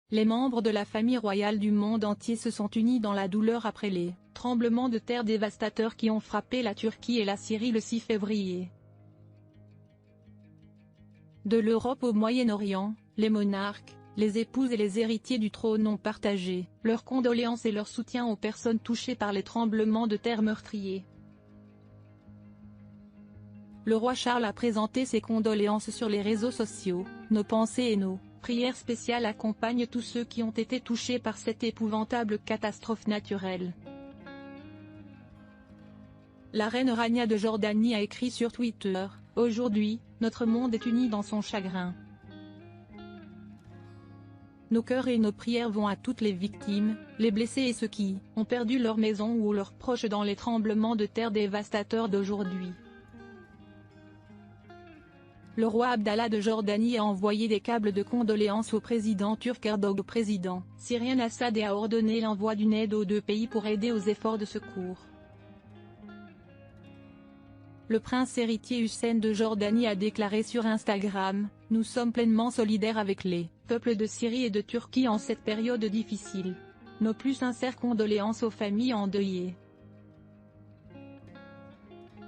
Les membres de la famille royale du monde entier se sont unis dans la douleur après les tremblements de terre dévastateurs qui ont frappé la Turquie et la Syrie le 6 février. De l'Europe au Moyen-Orient, les monarques, les épouses et les héritiers du trône ont partagé leurs condoléances et leur soutien aux personnes touchées par les tremblements de terre meurtriers. Le roi Charles a présenté ses condoléances sur les réseaux sociaux. Nos pensées et nos prières spéciales accompagnent tous ceux qui ont été touchés par cette épouvantable catastrophe naturelle. La reine Rania de Jordanie a écrit sur Twitter: « Aujourd'hui, notre monde est uni dans son chagrin. Nos cœurs et nos prières vont à toutes les victimes, les blessés et ceux qui ont perdu leur maison ou leurs proches dans les tremblements de terre dévastateurs d'aujourd'hui. » Le roi Abdallah de Jordanie a envoyé des câbles de condoléances au président turc Erdogan, au président syrien Assad et a ordonné l'envoi d'une aide aux deux pays pour aider aux efforts de secours. Le prince héritier Hussein de Jordanie a déclaré sur Instagram: « Nous sommes pleinement solidaires avec les peuples de Syrie et de Turquie en cette période difficile. Nos plus sincères condoléances aux familles endeuillées. »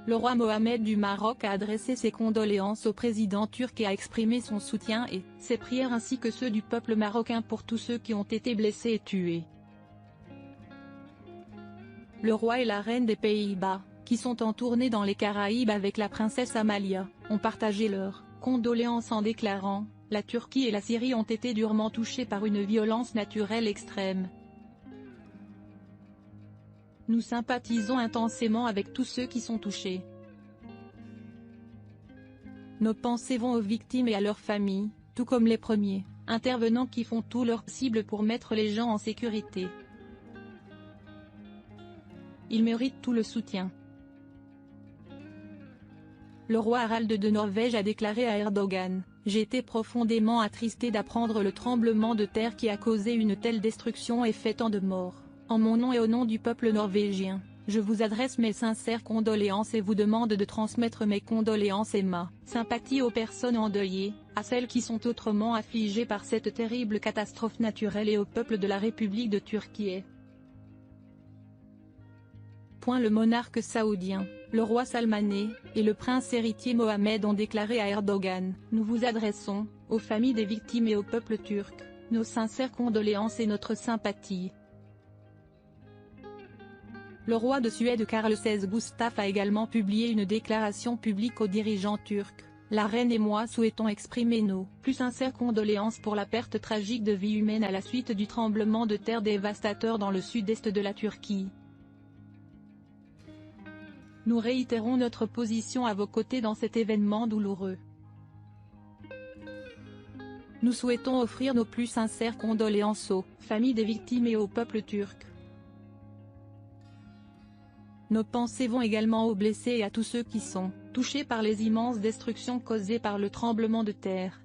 Le roi Mohamed du Maroc a adressé ses condoléances au président turc et a exprimé son soutien et ses prières ainsi que ceux du peuple marocain pour tous ceux qui ont été blessés et tués. Le roi et la reine des Pays-Bas, qui sont en tournée dans les Caraïbes avec la princesse Amalia, ont partagé leurs condoléances en déclarant: « La Turquie et la Syrie ont été durement touchées par une violence naturelle extrême. Nous sympathisons intensément avec tous ceux qui sont touchés. Nos pensées vont aux victimes et à leurs familles, tout comme les premiers intervenants qui font tout leur possible pour mettre les gens en sécurité. Ils méritent tout le soutien. » Le roi Harald de Norvège a déclaré à Erdogan: « J'ai été profondément attristé d'apprendre le tremblement de terre qui a causé une telle destruction et fait tant de morts. En mon nom et au nom du peuple norvégien, je vous adresse mes sincères condoléances et vous demande de transmettre mes condoléances et ma sympathie aux personnes endeuillées, à celles qui sont autrement affligées par cette terrible catastrophe naturelle et au peuple de la République de Turquie. » Le monarque saoudien, le roi Salmané, et le prince héritier Mohamed ont déclaré à Erdogan: « Nous vous adressons, aux familles des victimes et au peuple turc, nos sincères condoléances et notre sympathie. » Le roi de Suède Carl XVI Gustaf a également publié une déclaration publique aux dirigeants turcs: « La reine et moi souhaitons exprimer nos plus sincères condoléances pour la perte tragique de vies humaines à la suite du tremblement de terre dévastateur dans le sud-est de la Turquie. Nous réitérons notre position à vos côtés dans cet événement douloureux. Nous souhaitons offrir nos plus sincères condoléances aux familles des victimes et au peuple turc. Nos pensées vont également aux blessés et à tous ceux qui sont touchés par les immenses destructions causées par le tremblement de terre. »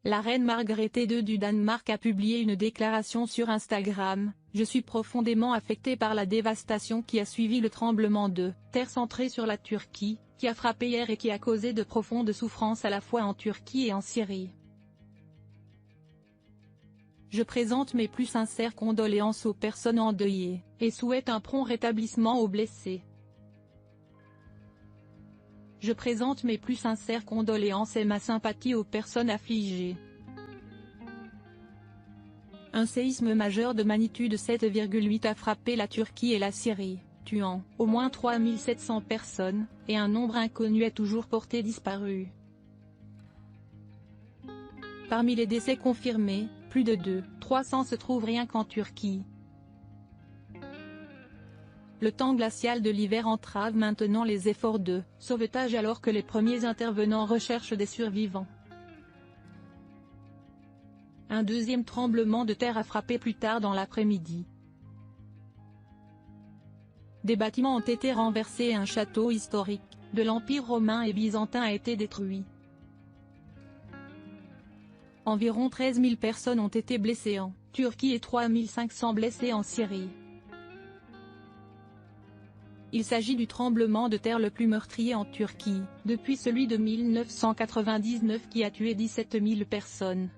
La reine Margrethe II du Danemark a publié une déclaration sur Instagram: « Je suis profondément affectée par la dévastation qui a suivi le tremblement de terre centré sur la Turquie, qui a frappé hier et qui a causé de profondes souffrances à la fois en Turquie et en Syrie. Je présente mes plus sincères condoléances aux personnes endeuillées, et souhaite un prompt rétablissement aux blessés. Je présente mes plus sincères condoléances et ma sympathie aux personnes affligées. » Un séisme majeur de magnitude 7,8 a frappé la Turquie et la Syrie, tuant au moins 3700 personnes, et un nombre inconnu est toujours porté disparu. Parmi les décès confirmés, plus de 300 se trouvent rien qu'en Turquie. Le temps glacial de l'hiver entrave maintenant les efforts de sauvetage alors que les premiers intervenants recherchent des survivants. Un deuxième tremblement de terre a frappé plus tard dans l'après-midi. Des bâtiments ont été renversés et un château historique de l'Empire romain et byzantin a été détruit. Environ 13 000 personnes ont été blessées en Turquie et 3 500 blessés en Syrie. Il s'agit du tremblement de terre le plus meurtrier en Turquie, depuis celui de 1999 qui a tué 17 000 personnes.